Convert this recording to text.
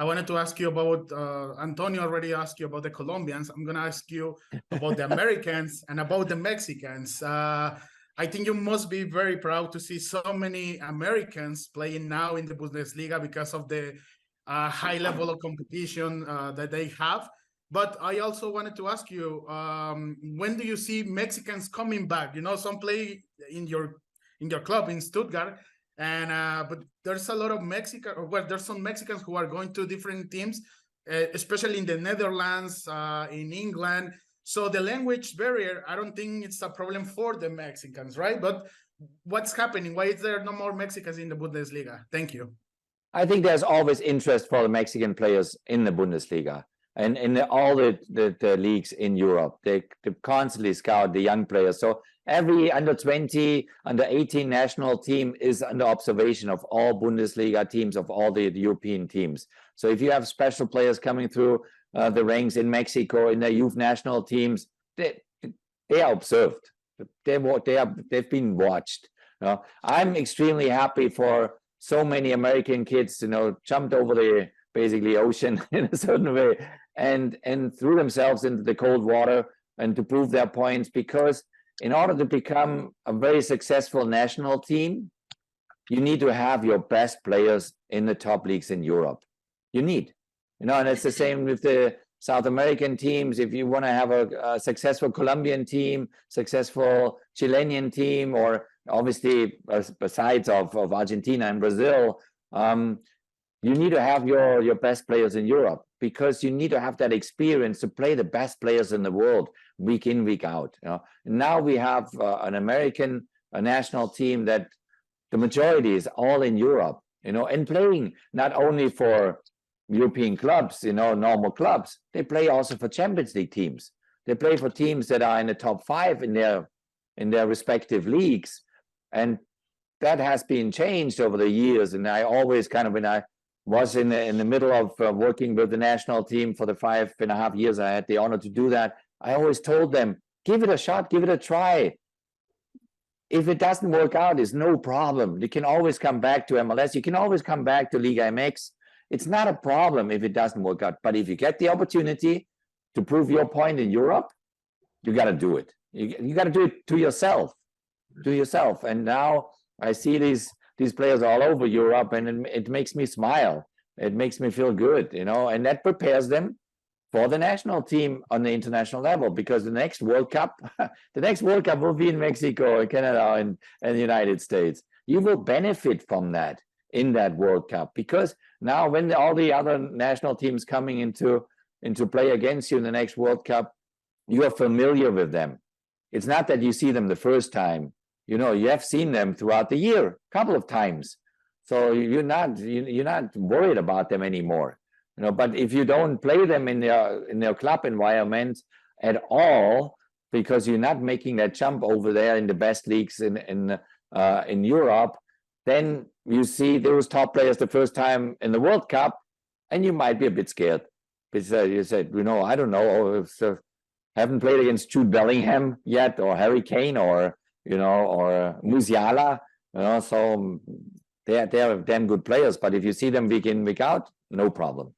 I wanted to ask you about, Antonio already asked you about the Colombians. I'm going to ask you about the Americans and about the Mexicans. I think you must be very proud to see so many Americans playing now in the Bundesliga because of the high level of competition that they have. But I also wanted to ask you, when do you see Mexicans coming back? You know, some play in your club in Stuttgart, and but there's a lot of there's some Mexicans who are going to different teams, especially in the Netherlands, in England. So the language barrier, I don't think it's a problem for the Mexicans, right? But what's happening? Why is there no more Mexicans in the Bundesliga? Thank you. I think there's always interest for the Mexican players in the Bundesliga and in all the leagues in Europe. They constantly scout the young players. So every under 20, under 18 national team is under observation of all Bundesliga teams, of all the European teams. So if you have special players coming through the ranks in Mexico, in their youth national teams, they are observed. They've been watched. I'm extremely happy for so many American kids, jumped over the basically ocean in a certain way and threw themselves into the cold water and to prove their points, because in order to become a very successful national team, you need to have your best players in the top leagues in Europe. You need, and it's the same with the South American teams. If you want to have a successful Colombian team, successful Chilean team, or obviously besides of Argentina and Brazil, you need to have your best players in Europe, because you need to have that experience to play the best players in the world week in, week out. Now we have an American national team that the majority is all in Europe, and playing not only for European clubs, normal clubs. They play also for Champions League teams. They play for teams that are in the top 5 in their respective leagues, and that has been changed over the years. And I always when I was in the middle of working with the national team for the 5.5 years I had the honor to do that, I always told them, give it a shot, give it a try. If it doesn't work out, it's no problem. You can always come back to MLS. You can always come back to Liga MX. It's not a problem if it doesn't work out. But if you get the opportunity to prove your point in Europe, you got to do it. You got to do it to yourself. And now I see these players all over Europe, and it makes me smile. It makes me feel good, and that prepares them for the national team on the international level, because the next World Cup will be in Mexico, Canada, and the United States. You will benefit from that in that World Cup, because now when all the other national teams coming into play against you in the next World Cup, you are familiar with them. It's not that you see them the first time. You have seen them throughout the year a couple of times, so you're not worried about them anymore. But if you don't play them in their club environment at all, because you're not making that jump over there in the best leagues in Europe, then you see those top players the first time in the World Cup, and you might be a bit scared, because you said, I don't know, haven't played against Jude Bellingham yet, or Harry Kane, or Musiala, so they're damn good players. But if you see them week in, week out, no problem.